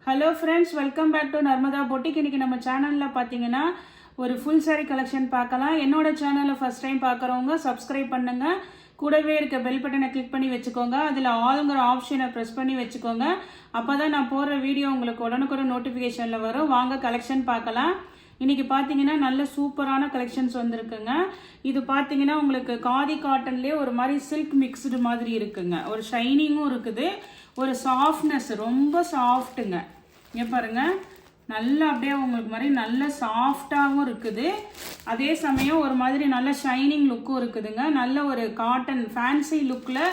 Hello friends, welcome back to Narmada boutique. இன்றைக்கி நம்ம சேனலில் பார்த்தீங்கன்னா ஒரு ஃபுல் சாரீ கலெக்ஷன் பார்க்கலாம். என்னோட சேனலை ஃபஸ்ட் டைம் பார்க்குறவங்க சப்ஸ்கிரைப் பண்ணுங்கள். கூடவே இருக்க பெல் பட்டனை கிளிக் பண்ணி வச்சுக்கோங்க. அதில் ஆளுங்கிற ஆப்ஷனை ப்ரெஸ் பண்ணி வச்சுக்கோங்க. அப்போ தான் நான் போடுற வீடியோ உங்களுக்கு உடனுக்குடன் நோட்டிஃபிகேஷனில் வரும். வாங்க கலெக்ஷன் பார்க்கலாம். இன்றைக்கி பார்த்தீங்கன்னா நல்ல சூப்பரான கலெக்ஷன்ஸ் வந்திருக்குங்க. இது பார்த்தீங்கன்னா உங்களுக்கு காதி காட்டன்லேயே ஒரு மாதிரி சில்க் மிக்ஸ்டு மாதிரி இருக்குங்க. ஒரு ஷைனிங்கும் இருக்குது, ஒரு சாஃப்ட்னஸ், ரொம்ப சாஃப்ட்டுங்க. இங்கே பாருங்கள், நல்லா அப்படியே உங்களுக்கு மாதிரி நல்ல சாஃப்டாகவும் இருக்குது. அதே சமயம் ஒரு மாதிரி நல்ல ஷைனிங் லுக்கும் இருக்குதுங்க. நல்ல ஒரு காட்டன் ஃபேன்சி லுக்கில்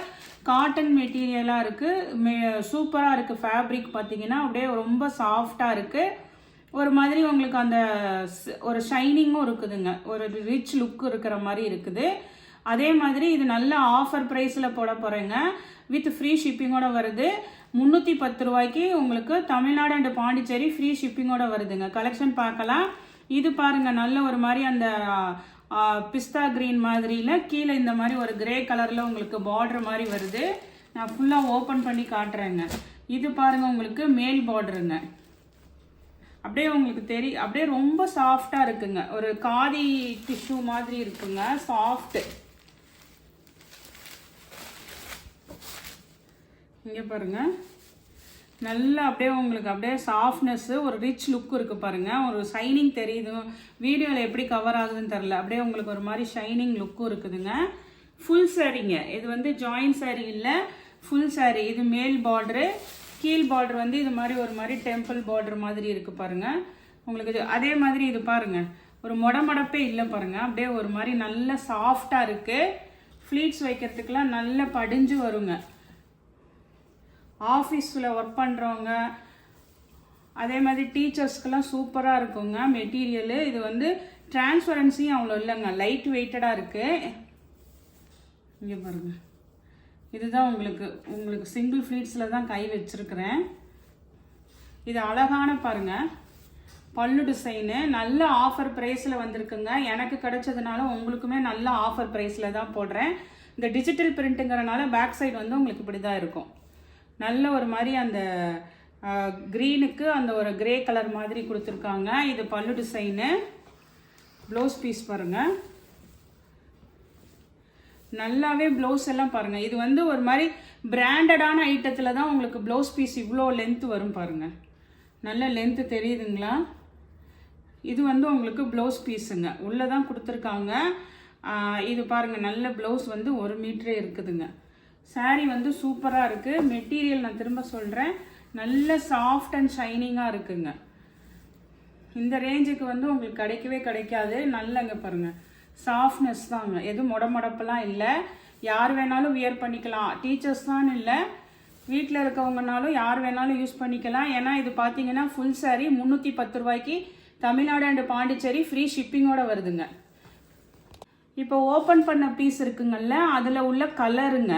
காட்டன் மெட்டீரியலாக இருக்குது. சூப்பராக இருக்குது. ஃபேப்ரிக் பார்த்தீங்கன்னா அப்படியே ரொம்ப சாஃப்டாக இருக்குது. ஒரு மாதிரி உங்களுக்கு அந்த ஒரு ஷைனிங்கும் இருக்குதுங்க. ஒரு ரிச் லுக் இருக்கிற மாதிரி இருக்குது. அதே மாதிரி இது நல்ல ஆஃபர் ப்ரைஸில் போட போகிறேங்க. வித் ஃப்ரீ ஷிப்பிங்கோட வருது. 310 ரூபாய்க்கு உங்களுக்கு தமிழ்நாடு அண்ட் பாண்டிச்சேரி ஃப்ரீ ஷிப்பிங்கோட வருதுங்க. கலெக்ஷன் பார்க்கலாம். இது பாருங்கள், நல்ல ஒரு மாதிரி அந்த பிஸ்தா கிரீன் மாதிரியில் கீழே இந்த மாதிரி ஒரு கிரே கலரில் உங்களுக்கு பார்டர் மாதிரி வருது. நான் ஃபுல்லாக ஓப்பன் பண்ணி காட்டுறேங்க. இது பாருங்கள், உங்களுக்கு மேல் பார்டருங்க. அப்படியே உங்களுக்கு அப்படியே ரொம்ப சாஃப்டாக இருக்குங்க. ஒரு காதி டிஷ்யூ மாதிரி இருக்குங்க, சாஃப்ட். இங்கே பாருங்க, நல்லா அப்படியே உங்களுக்கு அப்படியே சாஃப்ட்னஸ்ஸு, ஒரு ரிச் லுக் இருக்குது பாருங்கள். ஒரு ஷைனிங் தெரியுது. வீடியோவில் எப்படி கவர் ஆகுதுன்னு தெரில. அப்படியே உங்களுக்கு ஒரு மாதிரி ஷைனிங் லுக்கும் இருக்குதுங்க. ஃபுல் சாரீங்க. இது வந்து ஜாயின் சாரீ இல்லை, ஃபுல் சாரீ. இது மேல் பார்டரு, கீழ் பார்டர் வந்து இது மாதிரி ஒரு மாதிரி டெம்பிள் பார்டர் மாதிரி இருக்குது பாருங்கள். உங்களுக்கு இது அதே மாதிரி இது பாருங்கள், ஒரு மொடப்பே இல்லை பாருங்கள். அப்படியே ஒரு மாதிரி நல்ல சாஃப்டாக இருக்குது. ஃப்ளீட்ஸ் வைக்கிறதுக்கெலாம் நல்ல படிஞ்சு வருங்க. ஆஃபீஸில் ஒர்க் பண்ணுறவங்க, அதே மாதிரி டீச்சர்ஸ்க்கெல்லாம் சூப்பராக இருக்குங்க மெட்டீரியலு. இது வந்து டிரான்ஸ்பரன்சியும் அவ்வளோ இல்லைங்க, லைட் வெயிட்டடாக இருக்குது. இங்கே பாருங்கள், இதுதான் உங்களுக்கு சிங்கிள் ஃப்ளீட்ஸில் தான் கை வச்சுருக்கிறேன். இது அழகான பாருங்கள் பல்லு டிசைனு. நல்ல ஆஃபர் ப்ரைஸில் வந்திருக்குங்க. எனக்கு கிடைச்சதுனால உங்களுக்குமே நல்ல ஆஃபர் ப்ரைஸில் தான் போடுறேன். இந்த டிஜிட்டல் பிரிண்ட்டுங்கிறனால பேக் சைடு வந்து உங்களுக்கு இப்படி தான் இருக்கும். நல்ல ஒரு மாதிரி அந்த க்ரீனுக்கு அந்த ஒரு கிரே கலர் மாதிரி கொடுத்துருக்காங்க. இது பல்லு டிசைனு. ப்ளவுஸ் பீஸ் பாருங்கள், நல்லாவே ப்ளவுஸ் எல்லாம் பாருங்கள். இது வந்து ஒரு மாதிரி பிராண்டடான ஐட்டத்தில் தான் உங்களுக்கு ப்ளவுஸ் பீஸ் இவ்வளோ லென்த்து வரும் பாருங்கள். நல்ல லென்த்து தெரியுதுங்களா? இது வந்து உங்களுக்கு ப்ளவுஸ் பீஸுங்க, உள்ளே தான் கொடுத்துருக்காங்க. இது பாருங்கள், நல்ல ப்ளவுஸ் வந்து 1 மீட்டரே இருக்குதுங்க. சாரீ வந்து சூப்பராக இருக்குது. மெட்டீரியல் நான் திரும்ப சொல்கிறேன், நல்ல சாஃப்ட் அண்ட் ஷைனிங்காக இருக்குங்க. இந்த ரேஞ்சுக்கு வந்து உங்களுக்கு கிடைக்கவே கிடைக்காது. நல்லங்க பாருங்கள், சாஃப்ட்னஸ் தாங்க. எதுவும் மொடப்பெல்லாம் இல்லை. யார் வேணாலும் வியர் பண்ணிக்கலாம். டீச்சர்ஸ் தான் இல்லை, வீட்டில் இருக்கவங்கனாலும் யார் வேணாலும் யூஸ் பண்ணிக்கலாம். ஏன்னா இது பார்த்தீங்கன்னா ஃபுல் சாரீ 310 ரூபாய்க்கு தமிழ்நாடு அண்ட் பாண்டிச்சேரி ஃப்ரீ ஷிப்பிங்கோட வருதுங்க. இப்போ ஓப்பன் பண்ண பீஸ் இருக்குங்கல்ல, அதில் உள்ள கலருங்க.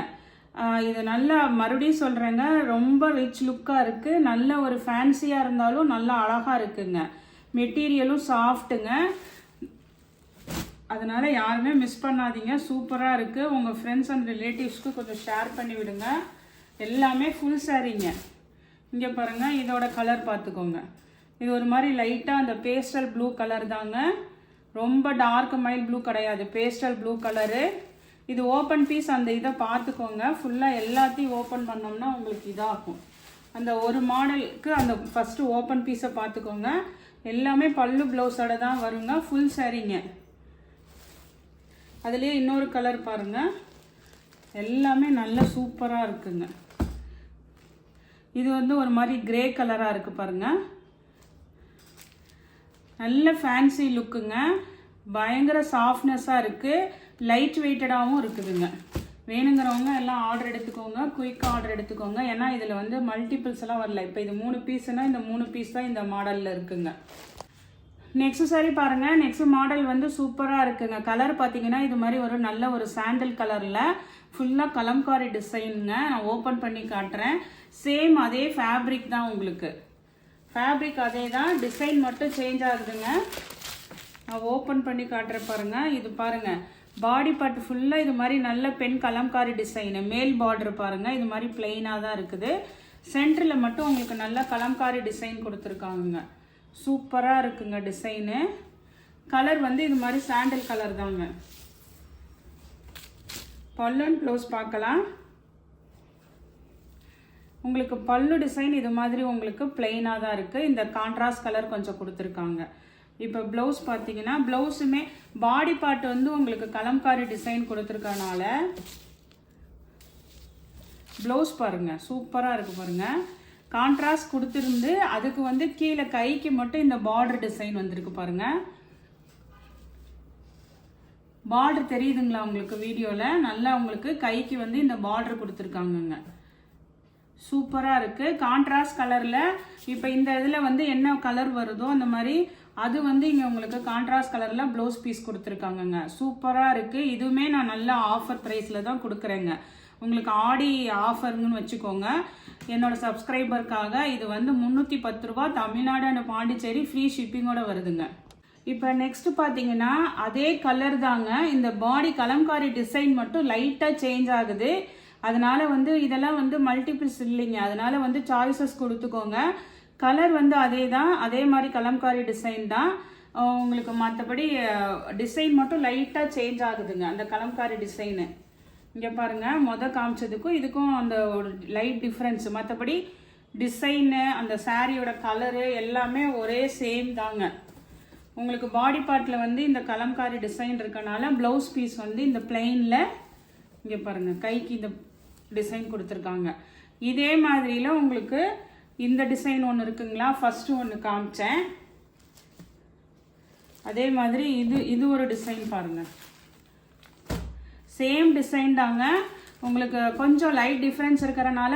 இது நல்லா மறுபடியும் சொல்கிறேங்க, ரொம்ப ரிச் லுக்காக இருக்குது. நல்ல ஒரு ஃபேன்சியாக இருந்தாலும் நல்லா அழகாக இருக்குங்க. மெட்டீரியலும் சாஃப்ட்டுங்க. அதனால் யாருமே மிஸ் பண்ணாதீங்க. சூப்பராக இருக்குது. உங்கள் ஃப்ரெண்ட்ஸ் அண்ட் ரிலேட்டிவ்ஸ்க்கு கொஞ்சம் ஷேர் பண்ணி விடுங்க. எல்லாமே ஃபுல் சாரீங்க. இங்கே பாருங்கள், இதோட கலர் பார்த்துக்கோங்க. இது ஒரு மாதிரி லைட்டாக அந்த பேஸ்டல் ப்ளூ கலர் தாங்க. ரொம்ப டார்க் மைல் ப்ளூ கிடையாது, பேஸ்டல் ப்ளூ கலரு. இது ஓப்பன் பீஸ். அந்த இதை பார்த்துக்கோங்க. ஃபுல்லாக எல்லாத்தையும் ஓப்பன் பண்ணோம்னா உங்களுக்கு இதாகும். அந்த ஒரு மாடலுக்கு அந்த ஃபஸ்ட்டு ஓப்பன் பீஸை பார்த்துக்கோங்க. எல்லாமே பல்லு ப்ளவுஸோட தான் வருங்க. ஃபுல் சாரீங்க. அதுலேயே இன்னொரு கலர் பாருங்கள், எல்லாமே நல்ல சூப்பராக இருக்குங்க. இது வந்து ஒரு மாதிரி கிரே கலராக இருக்குது பாருங்கள். நல்ல ஃபேன்சி லுக்குங்க. பயங்கர சாஃப்ட்னஸாக இருக்குது. லைட் வெயிட்டடாகவும் இருக்குதுங்க. வேணுங்கிறவங்க எல்லாம் ஆர்டர் எடுத்துக்கோங்க, குயிக்காக ஆர்டர் எடுத்துக்கோங்க. ஏன்னா இதில் வந்து மல்டிபிள்ஸ் எல்லாம் வரல. இப்போ இது 3 பீஸ்னால் இந்த 3 பீஸ் தான் இந்த மாடலில் இருக்குங்க. நெக்ஸ்ட் சாரி பாருங்கள். நெக்ஸ்ட் மாடல் வந்து சூப்பராக இருக்குங்க. கலர் பார்த்தீங்கன்னா இது மாதிரி ஒரு நல்ல ஒரு சாண்டல் கலரில் ஃபுல்லாக கலம்காரி டிசைனுங்க. நான் ஓப்பன் பண்ணி காட்டுறேன். சேம் அதே ஃபேப்ரிக் தான் உங்களுக்கு. ஃபேப்ரிக் அதே தான், டிசைன் மட்டும் சேஞ்ச் ஆகுதுங்க. நான் ஓப்பன் பண்ணி காட்டுறேன் பாருங்கள். இது பாருங்கள், பாடி பார்ட் ஃபுல்லாக இது மாதிரி நல்ல பெண் கலம்காரி டிசைனு. மேல் பார்டர் பாருங்கள், இது மாதிரி பிளெயினாக தான் இருக்குது. சென்டரில் மட்டும் உங்களுக்கு நல்ல கலம்காரி டிசைன் கொடுத்துருக்காங்க. சூப்பராக இருக்குங்க டிசைனு. கலர் வந்து இது மாதிரி சாண்டில் கலர் தாங்க. பல்லு அண்ட் ப்ளவுஸ் பார்க்கலாம். உங்களுக்கு பல்லு டிசைன் இது மாதிரி உங்களுக்கு பிளெயினாக தான் இருக்குது. இந்த கான்ட்ராஸ்ட் கலர் கொஞ்சம் கொடுத்துருக்காங்க. இப்போ ப்ளவுஸ் பார்த்தீங்கன்னா ப்ளவுஸுமே பாடி பார்ட் வந்து உங்களுக்கு கலம்காரி டிசைன் கொடுத்துருக்கனால ப்ளவுஸ் பாருங்கள் சூப்பராக இருக்குது பாருங்கள். கான்ட்ராஸ்ட் கொடுத்துருந்து அதுக்கு வந்து கீழே கைக்கு மட்டும் இந்த பார்டர் டிசைன் வந்திருக்கு பாருங்கள். பார்டர் தெரியுதுங்களா உங்களுக்கு வீடியோவில்? நல்லா உங்களுக்கு கைக்கு வந்து இந்த பார்டர் கொடுத்துருக்காங்கங்க. சூப்பராக இருக்குது கான்ட்ராஸ்ட் கலரில். இப்போ இந்த இதில் வந்து என்ன கலர் வருதோ அந்த மாதிரி அது வந்து இங்கே உங்களுக்கு கான்ட்ராஸ்ட் கலரில் ப்ளவுஸ் பீஸ் கொடுத்துருக்காங்கங்க. சூப்பராக இருக்குது. இதுவுமே நான் நல்ல ஆஃபர் ப்ரைஸில் தான் கொடுக்குறேங்க. உங்களுக்கு ஆடி ஆஃபருங்கன்னு வச்சுக்கோங்க. என்னோட சப்ஸ்கிரைபருக்காக இது வந்து 310 ரூபா, தமிழ்நாடு அண்ட் பாண்டிச்சேரி ஃப்ரீ ஷிப்பிங்கோட வருதுங்க. இப்போ நெக்ஸ்ட் பார்த்தீங்கன்னா அதே கலர் தாங்க. இந்த பாடி கலம்காரி டிசைன் மட்டும் லைட்டாக சேஞ்ச் ஆகுது. அதனால வந்து இதெல்லாம் வந்து மல்டிபிள்ஸ் இல்லைங்க. அதனால வந்து சாய்ஸஸ் கொடுத்துக்கோங்க. கலர் வந்து அதே தான், அதே மாதிரி கலம்காரி டிசைன் தான் உங்களுக்கு. மற்றபடி டிசைன் மட்டும் லைட்டாக சேஞ்ச் ஆகுதுங்க அந்த கலம்காரி டிசைனு. இங்கே பாருங்கள் காமிச்சதுக்கும் இதுக்கும் அந்த ஒரு லைட் டிஃப்ரென்ஸ். மற்றபடி டிசைனு அந்த சாரியோட கலரு எல்லாமே ஒரே சேம் தாங்க. உங்களுக்கு பாடி பார்ட்டில் வந்து இந்த கலம்காரி டிசைன் இருக்கனால ப்ளவுஸ் பீஸ் வந்து இந்த பிளெயினில் இங்கே பாருங்கள் கைக்கு இந்த டிசைன் கொடுத்துருக்காங்க. இதே மாதிரியில் உங்களுக்கு இந்த டிசைன் ஒன்று இருக்குங்களா, ஃபஸ்ட்டு ஒன்று காமிச்சேன். அதே மாதிரி இது ஒரு டிசைன் பாருங்கள். சேம் டிசைன் தாங்க. உங்களுக்கு கொஞ்சம் லைட் டிஃப்ரென்ஸ் இருக்கிறனால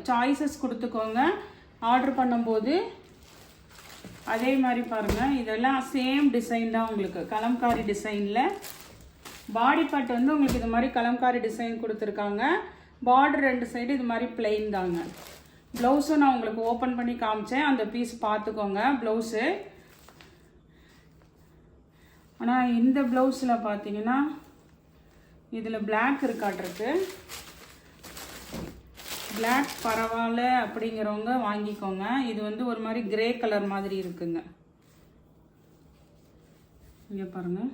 சாய்ஸஸ் கொடுத்துக்கோங்க ஆர்டர் பண்ணும்போது. அதே மாதிரி பாருங்கள் இதெல்லாம் சேம் டிசைன் தான் உங்களுக்கு கலம்காரி டிசைனில். பாடி பார்ட் வந்து உங்களுக்கு இது மாதிரி கலம்காரி டிசைன் கொடுத்துருக்காங்க. பார்டர் ரெண்டு சைடு இது மாதிரி பிளெயின் தாங்க. ப்ளவுஸும் நான் உங்களுக்கு ஓப்பன் பண்ணி காமிச்சேன். அந்த பீஸ் பார்த்துக்கோங்க ப்ளவுஸு. ஆனால் இந்த ப்ளவுஸில் பார்த்தீங்கன்னா இதில் பிளாக் இருக்காட்டிருக்கு. பிளாக் பரவாயில்ல அப்படிங்கிறவங்க வாங்கிக்கோங்க. இது வந்து ஒரு மாதிரி கிரே கலர் மாதிரி இருக்குங்க. இங்கே பாருங்கள்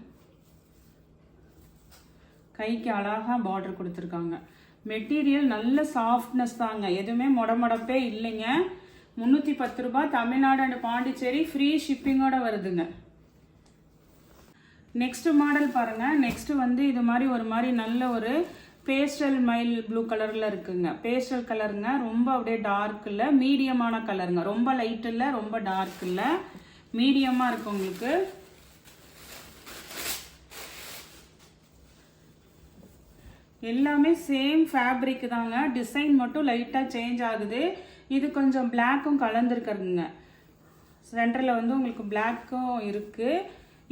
கைக்கு அழகாக பார்டர் கொடுத்துருக்காங்க. மெட்டீரியல் நல்ல சாஃப்ட்னஸ் தாங்க, எதுவுமே மொடமொடப்பே இல்லைங்க. 310 ரூபா, தமிழ்நாடு அண்ட் பாண்டிச்சேரி ஃப்ரீ ஷிப்பிங்கோட வருதுங்க. நெக்ஸ்ட் மாடல் பாருங்கள். நெக்ஸ்ட் வந்து இது மாதிரி ஒரு மாதிரி நல்ல ஒரு பேஸ்டல் மைல் ப்ளூ கலரில் இருக்குங்க. பேஸ்டல் கலருங்க, ரொம்ப அப்படியே டார்க் இல்லை, மீடியமான கலருங்க. ரொம்ப லைட் இல்லை, ரொம்ப டார்க் இல்லை, மீடியமாக இருக்கு உங்களுக்கு. எல்லாமே சேம் ஃபேப்ரிக் தாங்க. டிசைன் மட்டும் லைட்டாக சேஞ்ச் ஆகுது. இது கொஞ்சம் பிளாக்கும் கலந்துருக்குறதுங்க. சென்டரில் வந்து உங்களுக்கு பிளாக்கும் இருக்குது.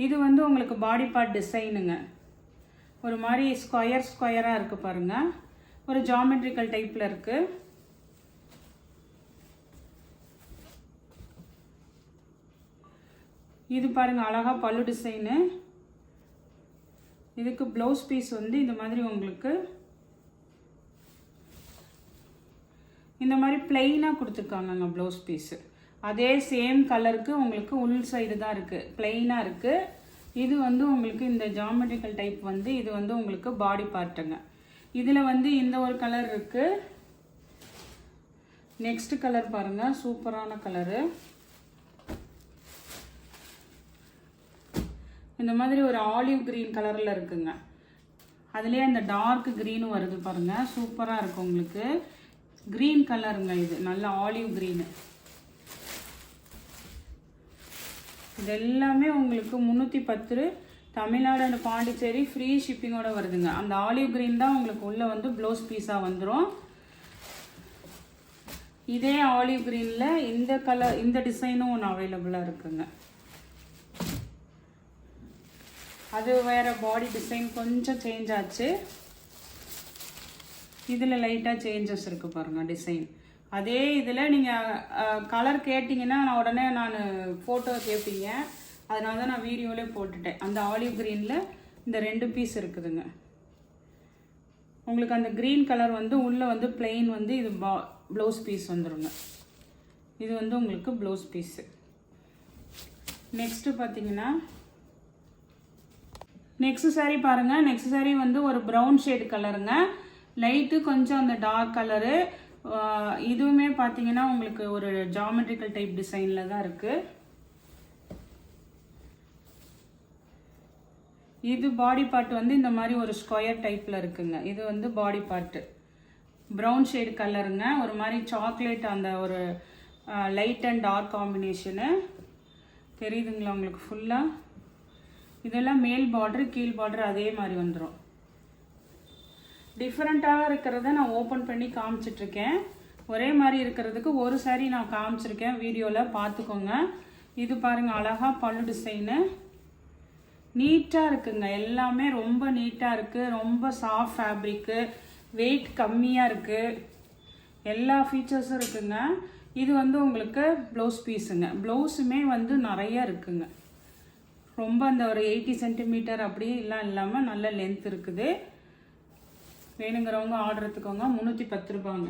இது வந்து உங்களுக்கு பாடி பார்ட் டிசைனுங்க. ஒரு மாதிரி ஸ்கொயராக இருக்குது பாருங்கள். ஒரு ஜாமெட்ரிக்கல் டைப்பில் இருக்குது. இது பாருங்கள் அழகாக பல்லு டிசைனு. இதுக்கு ப்ளவுஸ் பீஸ் வந்து இந்த மாதிரி உங்களுக்கு இந்த மாதிரி பிளெயினாக கொடுத்துருக்காங்கங்க ப்ளவுஸ் பீஸு. அதே சேம் கலருக்கு உங்களுக்கு உள் சைடு தான் இருக்குது, பிளெயினாக இருக்குது. இது வந்து உங்களுக்கு இந்த ஜாமெட்ரிக்கல் டைப் வந்து இது வந்து உங்களுக்கு பாடி பார்ட்டுங்க. இதில் வந்து இந்த ஒரு கலர் இருக்குது. நெக்ஸ்ட் கலர் பாருங்கள், சூப்பரான கலரு. இந்த மாதிரி ஒரு ஆலிவ் க்ரீன் கலரில் இருக்குங்க. அதுலேயே அந்த டார்க் க்ரீனும் வருது பாருங்கள், சூப்பராக இருக்கும் உங்களுக்கு. க்ரீன் கலருங்க, இது நல்ல ஆலிவ் க்ரீனு. இது எல்லாமே உங்களுக்கு 310, தமிழ்நாடு அண்ட் பாண்டிச்சேரி ஃப்ரீ ஷிப்பிங்கோட வருதுங்க. அந்த ஆலிவ் க்ரீன் தான் உங்களுக்கு உள்ளே வந்து ப்ளவுஸ் பீஸாக வந்துடும். இதே ஆலிவ் க்ரீனில் இந்த கலர் இந்த டிசைனும் ஒன்று அவைலபிளாக இருக்குங்க. அது வேறு பாடி டிசைன் கொஞ்சம் சேஞ்ச் ஆச்சு. இதில் லைட்டாக சேஞ்சஸ் இருக்குது பாருங்கள் டிசைன். அதே இதில் நீங்கள் கலர் கேட்டிங்கன்னா நான் உடனே ஃபோட்டோ கேட்பீங்க, அதனால தான் நான் வீடியோவிலே போட்டுட்டேன். அந்த ஆலிவ் க்ரீனில் இந்த 2 பீஸ் இருக்குதுங்க. உங்களுக்கு அந்த க்ரீன் கலர் வந்து உள்ளே வந்து பிளெயின் வந்து இது ப்ளவுஸ் பீஸ் வந்துருங்க. இது வந்து உங்களுக்கு ப்ளவுஸ் பீஸு. நெக்ஸ்ட்டு பார்த்தீங்கன்னா நெக்ஸ்ட் சாரீ பாருங்கள். நெக்ஸ்ட் சாரீ வந்து ஒரு ப்ரௌன் ஷேடு கலருங்க, லைட்டு கொஞ்சம் அந்த டார்க் கலரு. இதுவுமே பார்த்தீங்கன்னா உங்களுக்கு ஒரு ஜாமெட்ரிக்கல் டைப் டிசைனில் தான் இருக்குது. இது பாடி பார்ட் வந்து இந்த மாதிரி ஒரு ஸ்கொயர் டைப்பில் இருக்குங்க. இது வந்து பாடி பார்ட்டு ப்ரௌன் ஷேடு கலருங்க, ஒரு மாதிரி சாக்லேட் அந்த ஒரு லைட் அண்ட் டார்க் காம்பினேஷனு தெரியுதுங்களா உங்களுக்கு ஃபுல்லாக. இதெல்லாம் மேல் பார்டரு கீழ் பார்டரு அதே மாதிரி வந்துடும். டிஃப்ரெண்ட்டாக இருக்கிறத நான் ஓப்பன் பண்ணி காமிச்சிட்ருக்கேன். ஒரே மாதிரி இருக்கிறதுக்கு ஒரு சாரி நான் காமிச்சிருக்கேன், வீடியோவில் பார்த்துக்கோங்க. இது பாருங்கள் அழகாக பல்லு டிசைனு நீட்டாக இருக்குங்க. எல்லாமே ரொம்ப நீட்டாக இருக்குது, ரொம்ப சாஃப்ட் ஃபேப்ரிக்கு, வெயிட் கம்மியாக இருக்குது, எல்லா ஃபீச்சர்ஸும் இருக்குங்க. இது வந்து உங்களுக்கு ப்ளவுஸ் பீஸுங்க. ப்ளவுஸுமே வந்து நிறைய இருக்குங்க. ரொம்ப அந்த ஒரு 80 சென்டிமீட்டர் அப்படியே இல்லாமல் நல்ல லென்த் இருக்குது. வேணுங்கிறவங்க ஆர்டர் எடுத்துக்கோங்க. 310 ரூபாங்க.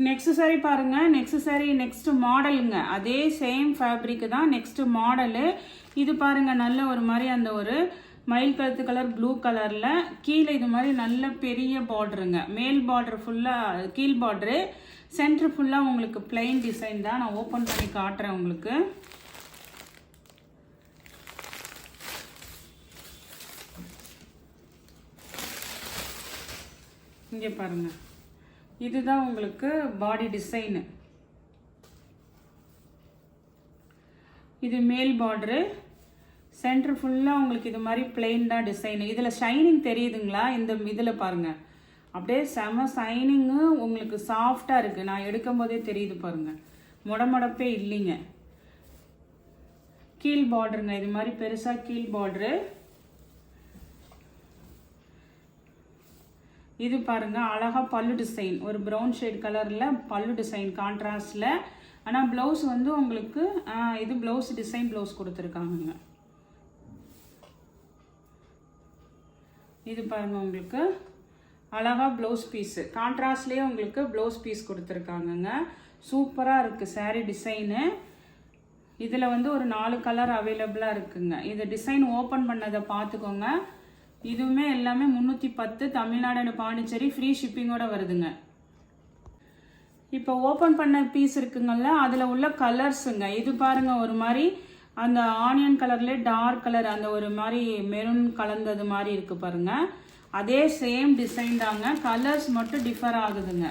நெக்ஸ்ட் சாரீ பாருங்கள். நெக்ஸ்ட் சாரீ நெக்ஸ்ட் மாடலுங்க. அதே சேம் ஃபேப்ரிக்கு தான் நெக்ஸ்ட் மாடலு. இது பாருங்கள் நல்ல ஒரு மாதிரி அந்த ஒரு மயில் கழுத்து கலர் ப்ளூ கலரில் கீழே இது மாதிரி நல்ல பெரிய பார்டருங்க. மேல் பார்டர் ஃபுல்லாக கீழ் பார்டரு, சென்டர் ஃபுல்லாக உங்களுக்கு பிளைன் டிசைன் தான். நான் ஓப்பன் பண்ணி காட்டுறேன் உங்களுக்கு. இங்கே பாருங்கள், இதுதான் உங்களுக்கு பாடி டிசைனு. இது மேல் பார்டரு, சென்டர் ஃபுல்லாக உங்களுக்கு இது மாதிரி பிளெயின் தான் டிசைனு. இதில் ஷைனிங் தெரியுதுங்களா? இந்த இதில் பாருங்கள் அப்படியே செம ஷைனிங்கு, உங்களுக்கு சாஃப்டாக இருக்குது. நான் எடுக்கும் போதே தெரியுது பாருங்கள், முடமுடப்பே இல்லைங்க. கீழ் பார்டருங்க, இது மாதிரி பெருசாக கீழ் பார்டரு. இது பாருங்கள் அழகாக பல்லு டிசைன், ஒரு ப்ரௌன் ஷேட் கலரில் பல்லு டிசைன் கான்ட்ராஸ்டில். ஆனால் ப்ளவுஸ் வந்து உங்களுக்கு இது ப்ளவுஸ் டிசைன் ப்ளவுஸ் கொடுத்துருக்காங்க. இது பாருங்கள் உங்களுக்கு அழகாக ப்ளவுஸ் பீஸு கான்ட்ராஸ்ட்லேயே உங்களுக்கு ப்ளவுஸ் பீஸ் கொடுத்துருக்காங்கங்க. சூப்பராக இருக்குது சாரீ டிசைனு. இதில் வந்து ஒரு 4 கலர் அவைலபிளாக இருக்குங்க. இது டிசைன் ஓப்பன் பண்ணதை பார்த்துக்கோங்க. இதுவுமே எல்லாமே 310, தமிழ்நாடு அண்ட் பாண்டிச்சேரி, ஃப்ரீ ஷிப்பிங்கோட வருதுங்க. இப்போ ஓப்பன் பண்ண பீஸ் இருக்குங்கள்ல, அதில் உள்ள கலர்ஸுங்க. இது பாருங்கள் ஒரு மாதிரி அந்த ஆனியன் கலர்லேயே டார்க் கலர், அந்த ஒரு மாதிரி மெரூன் கலந்தது மாதிரி இருக்குது பாருங்கள். அதே சேம் டிசைன் தாங்க, கலர்ஸ் மட்டும் டிஃபர் ஆகுதுங்க.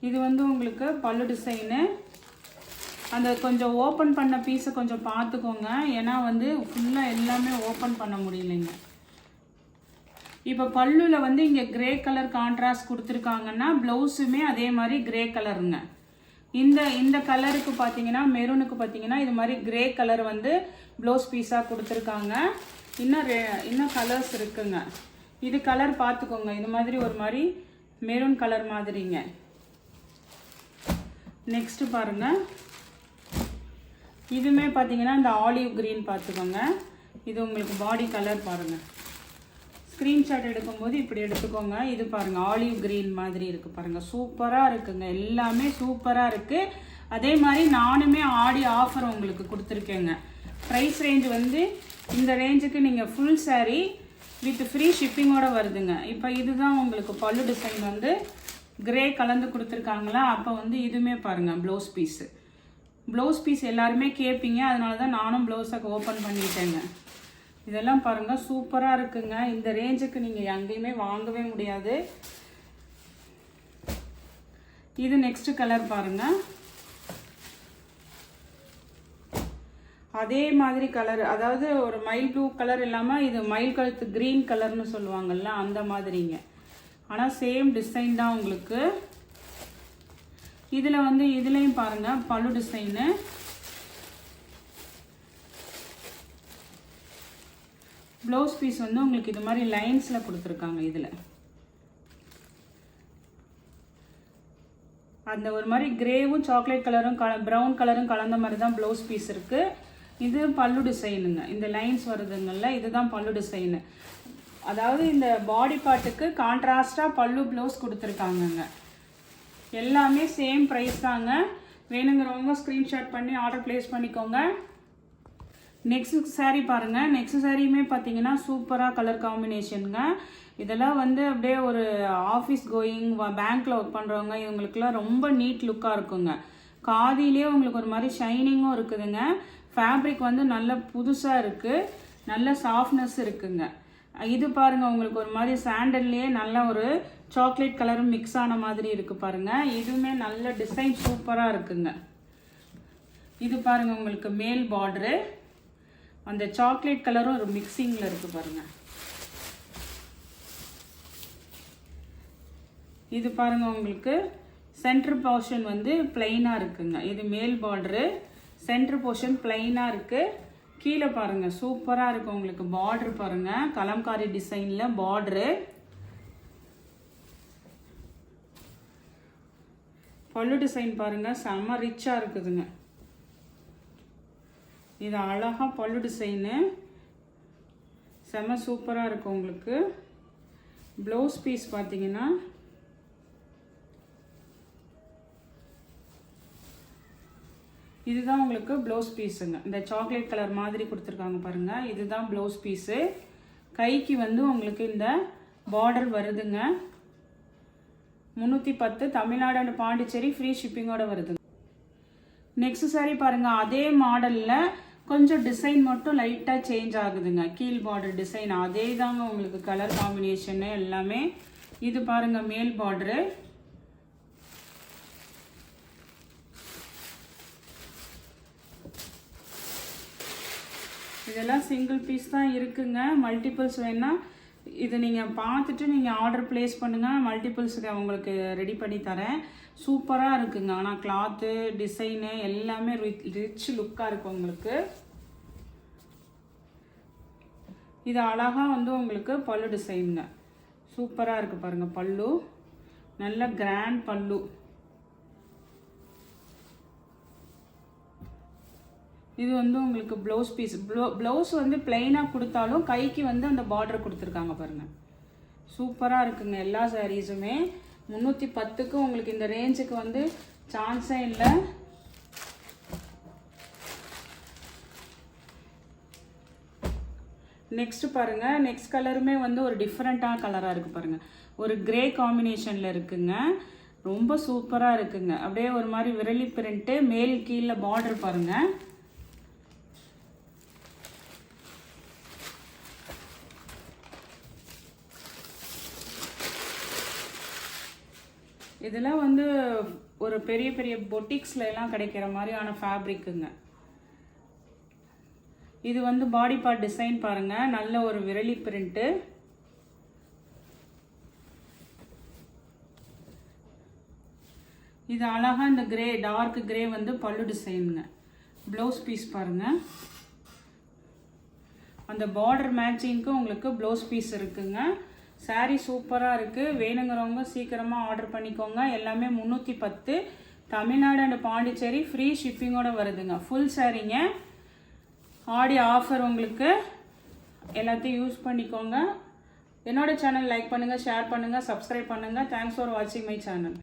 இது வந்து உங்களுக்கு பல்லு டிசைனு. அந்த கொஞ்சம் ஓப்பன் பண்ண பீஸை கொஞ்சம் பார்த்துக்கோங்க, ஏன்னா வந்து ஃபுல்லாக எல்லாமே ஓப்பன் பண்ண முடியலைங்க. இப்போ பல்லுவில் வந்து இங்கே கிரே கலர் கான்ட்ராஸ்ட் கொடுத்துருக்காங்கன்னா, ப்ளவுஸுமே அதே மாதிரி கிரே கலருங்க. இந்த கலருக்கு பார்த்தீங்கன்னா, மெரூனுக்கு பார்த்தீங்கன்னா இது மாதிரி கிரே கலர் வந்து ப்ளவுஸ் பீஸாக கொடுத்துருக்காங்க. இன்னும் கலர்ஸ் இருக்குங்க. இது கலர் பார்த்துக்கோங்க, இது மாதிரி ஒரு மாதிரி மெரூன் கலர் மாதிரிங்க. நெக்ஸ்ட்டு பாருங்கள், இதுவுமே பார்த்தீங்கன்னா இந்த ஆலிவ் க்ரீன் பார்த்துக்கோங்க. இது உங்களுக்கு பாடி கலர் பாருங்கள். ஸ்க்ரீன்ஷாட் எடுக்கும்போது இப்படி எடுத்துக்கோங்க. இது பாருங்கள் ஆலிவ் க்ரீன் மாதிரி இருக்குது பாருங்கள், சூப்பராக இருக்குங்க. எல்லாமே சூப்பராக இருக்குது. அதே மாதிரி நானுமே ஆடி ஆஃபர் உங்களுக்கு கொடுத்துருக்கேங்க. ப்ரைஸ் ரேஞ்ச் வந்து இந்த ரேஞ்சுக்கு நீங்கள் ஃபுல் சாரீ வித் ஃப்ரீ ஷிப்பிங்கோடு வருதுங்க. இப்போ இதுதான் உங்களுக்கு பல்லு டிசைன் வந்து கிரே கலந்து கொடுத்துருக்காங்களா. அப்போ வந்து இதுவுமே பாருங்கள் ப்ளவுஸ் பீஸு. ப்ளவுஸ் பீஸ் எல்லாருமே கேட்பீங்க, அதனால தான் நானும் ப்ளவுஸை ஓப்பன் பண்ணிட்டேங்க. இதெல்லாம் பாருங்கள் சூப்பராக இருக்குங்க. இந்த ரேஞ்சுக்கு நீங்கள் எங்கேயுமே வாங்கவே முடியாது. இது நெக்ஸ்ட் கலர் பாருங்கள், அதே மாதிரி கலர், அதாவது ஒரு மயில் ப்ளூ கலர் இல்லாமல் இது மயில் கழுத்து க்ரீன் கலர்னு சொல்லுவாங்கள்ல அந்த மாதிரிங்க. ஆனால் சேம் டிசைன் தான் உங்களுக்கு. இதில் வந்து இதுலேயும் பாருங்கள் பல்லு டிசைனு. ப்ளவுஸ் பீஸ் வந்து உங்களுக்கு இது மாதிரி லைன்ஸில் கொடுத்துருக்காங்க. இதில் அந்த ஒரு மாதிரி கிரேவும் சாக்லேட் கலரும் ப்ரௌன் கலரும் கலந்த மாதிரி தான் ப்ளவுஸ் பீஸ் இருக்குது. இது பல்லு டிசைனுங்க. இந்த லைன்ஸ் வருதுங்கள்ல, இதுதான் பல்லு டிசைனு. அதாவது இந்த பாடி பார்ட்டுக்கு கான்ட்ராஸ்டாக பல்லு ப்ளவுஸ் கொடுத்துருக்காங்கங்க. எல்லாமே சேம் ப்ரைஸ் தாங்க. வேணுங்கிறவங்க ஸ்க்ரீன்ஷாட் பண்ணி ஆர்டர் ப்ளேஸ் பண்ணிக்கோங்க. நெக்ஸ்ட் சாரீ பாருங்கள். நெக்ஸ்ட் சாரியுமே பார்த்தீங்கன்னா சூப்பராக கலர் காம்பினேஷனுங்க. இதெல்லாம் வந்து அப்படியே ஒரு ஆஃபீஸ் கோயிங், பேங்க்கில் ஒர்க் பண்ணுறவங்க இவங்களுக்குலாம் ரொம்ப நீட் லுக்காக இருக்குங்க. காதிலே உங்களுக்கு ஒரு மாதிரி ஷைனிங்கும் இருக்குதுங்க. ஃபேப்ரிக் வந்து நல்ல புதுசாக இருக்குது, நல்ல சாஃப்ட்னஸ் இருக்குங்க. இது பாருங்கள், உங்களுக்கு ஒரு மாதிரி சாண்டல்லையே நல்ல ஒரு சாக்லேட் கலரும் மிக்ஸ் ஆன மாதிரி இருக்குது பாருங்கள். இதுவுமே நல்ல டிசைன் சூப்பராக இருக்குங்க. இது பாருங்கள், உங்களுக்கு மேல் பார்டரு அந்த சாக்லேட் கலரும் ஒரு மிக்சிங்கில் இருக்குது பாருங்கள். இது பாருங்கள், உங்களுக்கு சென்டர் போர்ஷன் வந்து பிளைனாக இருக்குங்க. இது மேல் பார்டரு, சென்டர் போர்ஷன் பிளைனாக இருக்குது. கீழே பாருங்கள் சூப்பராக இருக்குது. உங்களுக்கு பார்டர் பாருங்கள், கலம்காரி டிசைனில் பார்டரு. பல்லு டிசைன் பாருங்கள், செம்ம ரிச்சாக இருக்குதுங்க. இது அழகாக பல்லு டிசைனு செம்ம சூப்பராக இருக்கும். உங்களுக்கு ப்ளவுஸ் பீஸ் பார்த்தீங்கன்னா இதுதான் உங்களுக்கு ப்ளவுஸ் பீஸுங்க. இந்த சாக்லேட் கலர் மாதிரி கொடுத்துருக்காங்க பாருங்கள், இதுதான் ப்ளவுஸ் பீஸு. கைக்கு வந்து உங்களுக்கு இந்த பார்டர் வருதுங்க. 310 தமிழ்நாடு அண்ட் பாண்டிச்சேரி ஃப்ரீ ஷிப்பிங்கோட வருதுங்க. நெக்ஸ்ட் சாரி பாருங்கள், அதே மாடலில் கொஞ்சம் டிசைன் மட்டும் லைட்டாக சேஞ்ச் ஆகுதுங்க. கீழ் பார்டர் டிசைன் அதே தாங்க, உங்களுக்கு கலர் காம்பினேஷனு எல்லாமே. இது பாருங்கள் மேல் பார்டரு. இதெல்லாம் சிங்கிள் பீஸ் தான் இருக்குங்க. மல்டிபிள்ஸ் வேணால் இது நீங்கள் பார்த்துட்டு நீங்கள் ஆர்டர் ப்ளேஸ் பண்ணுங்கள். மல்டிபிள்ஸுக்கு உங்களுக்கு ரெடி பண்ணி தரேன். சூப்பராக இருக்குங்க. ஆனால் கிளாத்து டிசைனு எல்லாமே ரிச் லுக்காக இருக்கும் உங்களுக்கு. இது அழகாக வந்து உங்களுக்கு பல்லு டிசைனுங்க சூப்பராக இருக்குது பாருங்கள். பல்லு நல்ல கிராண்ட் பல்லு. இது வந்து உங்களுக்கு ப்ளவுஸ் பீஸ். ப்ளவுஸ் வந்து பிளெயினாக கொடுத்தாலும் கைக்கு வந்து அந்த பார்டர் கொடுத்துருக்காங்க பாருங்கள். சூப்பராக இருக்குங்க. எல்லா சாரீஸுமே 310க்கு உங்களுக்கு இந்த ரேஞ்சுக்கு வந்து சான்ஸே இல்லை. நெக்ஸ்ட் பாருங்கள், நெக்ஸ்ட் கலருமே வந்து ஒரு டிஃப்ரெண்ட்டான கலராக இருக்குது பாருங்கள். ஒரு கிரே காம்பினேஷனில் இருக்குங்க. ரொம்ப சூப்பராக இருக்குங்க. அப்படியே ஒரு மாதிரி விரலி பிரிண்ட்டு, மேல் கீழே பார்டர் பாருங்கள். இதெல்லாம் வந்து ஒரு பெரிய பெரிய பொட்டிக்ஸ்ல எல்லாம் கிடைக்கிற மாதிரியான ஃபேப்ரிக்குங்க. இது வந்து பாடி பார்ட் டிசைன் பாருங்க, நல்ல ஒரு விரலி பிரிண்ட். இது அழகா இந்த கிரே, டார்க் கிரே வந்து பல்லு டிசைனுங்க. ப்ளவுஸ் பீஸ் பாருங்க, அந்த பார்டர் மேட்சிங்க்கு உங்களுக்கு ப்ளவுஸ் பீஸ் இருக்குங்க. சாரீ சூப்பராக இருக்குது. வேணுங்கிறவங்க சீக்கிரமாக ஆர்டர் பண்ணிக்கோங்க. எல்லாமே 310 தமிழ்நாடு அண்ட் பாண்டிச்சேரி ஃப்ரீ ஷிப்பிங்கோட வருதுங்க. ஃபுல் சாரீங்க. ஆடி ஆஃபர் உங்களுக்கு. எல்லாத்தையும் யூஸ் பண்ணிக்கோங்க. என்னோட சேனல் லைக் பண்ணுங்கள், ஷேர் பண்ணுங்கள், சப்ஸ்கிரைப் பண்ணுங்கள். தேங்க்ஸ் ஃபார் வாட்சிங் மை சேனல்.